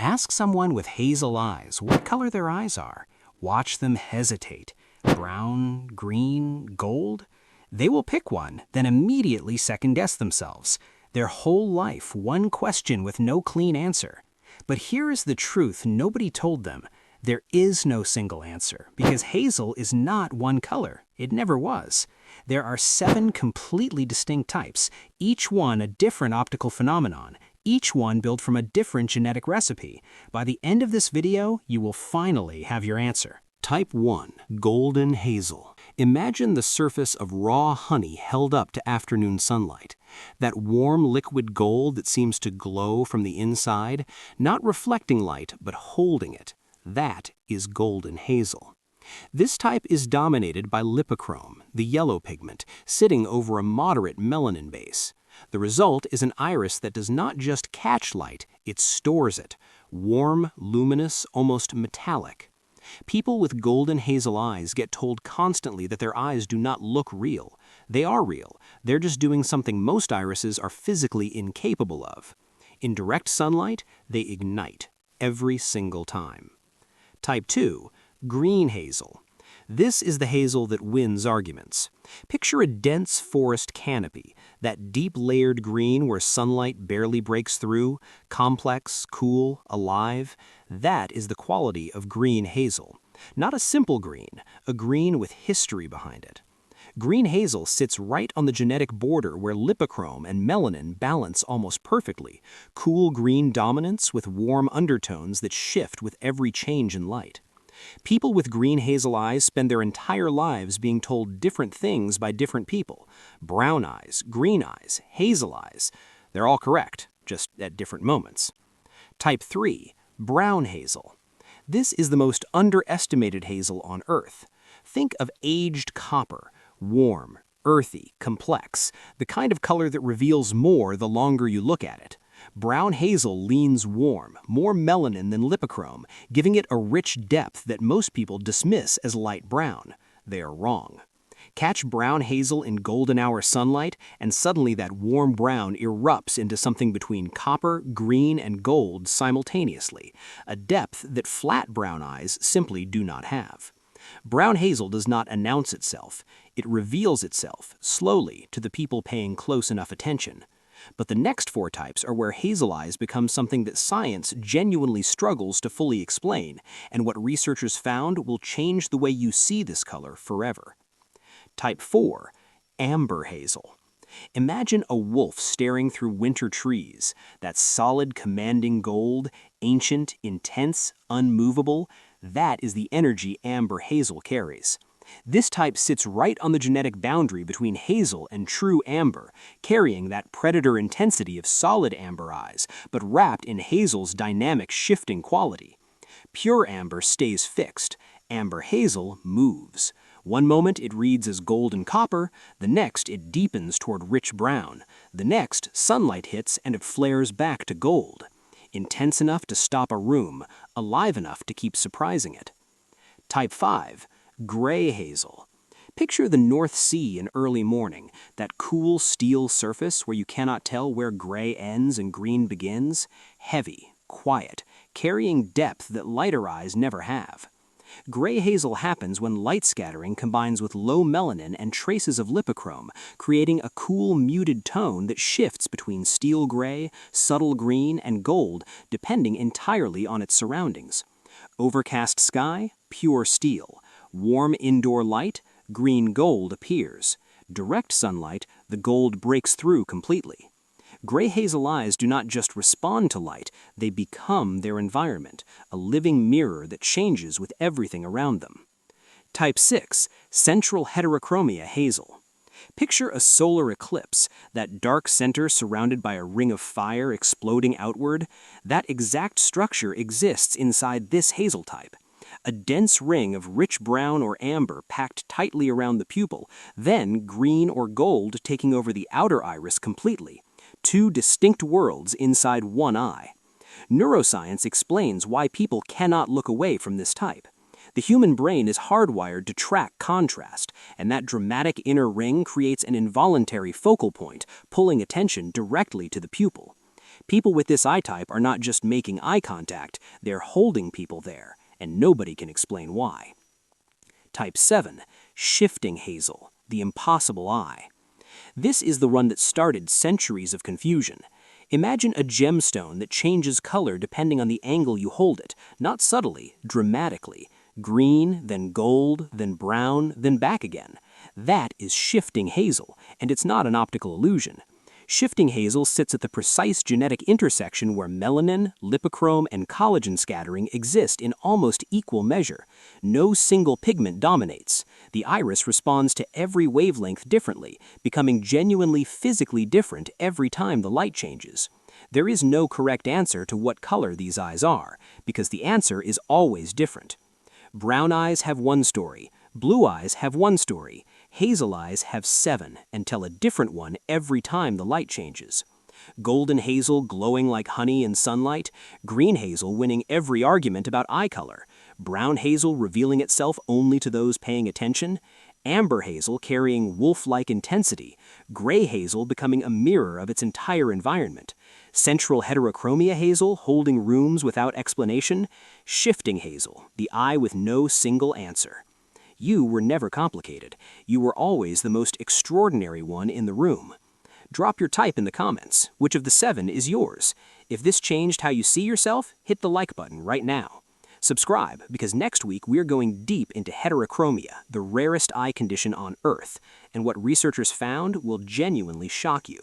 Ask someone with hazel eyes what color their eyes are. Watch them hesitate. Brown, green, gold? They will pick one, then immediately second-guess themselves. Their whole life, one question with no clean answer. But here is the truth nobody told them. There is no single answer, because hazel is not one color. It never was. There are 7 completely distinct types, each one a different optical phenomenon, each one built from a different genetic recipe. By the end of this video, you will finally have your answer. Type 1, golden hazel. Imagine the surface of raw honey held up to afternoon sunlight. That warm liquid gold that seems to glow from the inside, not reflecting light, but holding it. That is golden hazel. This type is dominated by lipochrome, the yellow pigment, sitting over a moderate melanin base. The result is an iris that does not just catch light, it stores it. Warm, luminous, almost metallic. People with golden hazel eyes get told constantly that their eyes do not look real. They are real. They're just doing something most irises are physically incapable of. In direct sunlight, they ignite every single time. Type 2, green hazel. This is the hazel that wins arguments. Picture a dense forest canopy, that deep layered green where sunlight barely breaks through, complex, cool, alive. That is the quality of green hazel. Not a simple green, a green with history behind it. Green hazel sits right on the genetic border where lipochrome and melanin balance almost perfectly, cool green dominance with warm undertones that shift with every change in light. People with green hazel eyes spend their entire lives being told different things by different people. Brown eyes, green eyes, hazel eyes. They're all correct, just at different moments. Type 3, brown hazel. This is the most underestimated hazel on Earth. Think of aged copper, warm, earthy, complex, the kind of color that reveals more the longer you look at it. Brown hazel leans warm, more melanin than lipochrome, giving it a rich depth that most people dismiss as light brown. They are wrong. Catch brown hazel in golden hour sunlight, and suddenly that warm brown erupts into something between copper, green, and gold simultaneously, a depth that flat brown eyes simply do not have. Brown hazel does not announce itself. It reveals itself, slowly, to the people paying close enough attention. But the next 4 types are where hazel eyes become something that science genuinely struggles to fully explain, and what researchers found will change the way you see this color forever. Type 4, amber hazel. Imagine a wolf staring through winter trees, that solid, commanding gold, ancient, intense, unmovable. That is the energy amber hazel carries. This type sits right on the genetic boundary between hazel and true amber, carrying that predator intensity of solid amber eyes, but wrapped in hazel's dynamic shifting quality. Pure amber stays fixed. Amber hazel moves. One moment it reads as gold and copper, the next it deepens toward rich brown. The next, sunlight hits and it flares back to gold. Intense enough to stop a room, alive enough to keep surprising it. Type 5, gray hazel. Picture the North Sea in early morning, that cool steel surface where you cannot tell where gray ends and green begins. Heavy, quiet, carrying depth that lighter eyes never have. Gray hazel happens when light scattering combines with low melanin and traces of lipochrome, creating a cool, muted tone that shifts between steel gray, subtle green, and gold, depending entirely on its surroundings. Overcast sky, pure steel. Warm indoor light, green-gold appears. Direct sunlight, the gold breaks through completely. Gray hazel eyes do not just respond to light, they become their environment, a living mirror that changes with everything around them. Type 6, central heterochromia hazel. Picture a solar eclipse, that dark center surrounded by a ring of fire exploding outward. That exact structure exists inside this hazel type. A dense ring of rich brown or amber packed tightly around the pupil, then green or gold taking over the outer iris completely. 2 distinct worlds inside one eye. Neuroscience explains why people cannot look away from this type. The human brain is hardwired to track contrast, and that dramatic inner ring creates an involuntary focal point, pulling attention directly to the pupil. People with this eye type are not just making eye contact, they're holding people there, and nobody can explain why. Type 7, shifting Hazel, the impossible eye. This is the one that started centuries of confusion. Imagine a gemstone that changes color depending on the angle you hold it, not subtly, dramatically. Green, then gold, then brown, then back again. That is shifting Hazel, and it's not an optical illusion. Shifting Hazel sits at the precise genetic intersection where melanin, lipochrome, and collagen scattering exist in almost equal measure. No single pigment dominates. The iris responds to every wavelength differently, becoming genuinely physically different every time the light changes. There is no correct answer to what color these eyes are, because the answer is always different. Brown eyes have one story, blue eyes have one story, hazel eyes have 7 and tell a different one every time the light changes. Golden hazel glowing like honey in sunlight, green hazel winning every argument about eye color, brown hazel revealing itself only to those paying attention, amber hazel carrying wolf-like intensity, gray hazel becoming a mirror of its entire environment, central heterochromia hazel holding rooms without explanation, shifting hazel, the eye with no single answer. You were never complicated. You were always the most extraordinary one in the room. Drop your type in the comments. Which of the 7 is yours? If this changed how you see yourself, hit the like button right now. Subscribe, because next week we're going deep into heterochromia, the rarest eye condition on Earth, and what researchers found will genuinely shock you.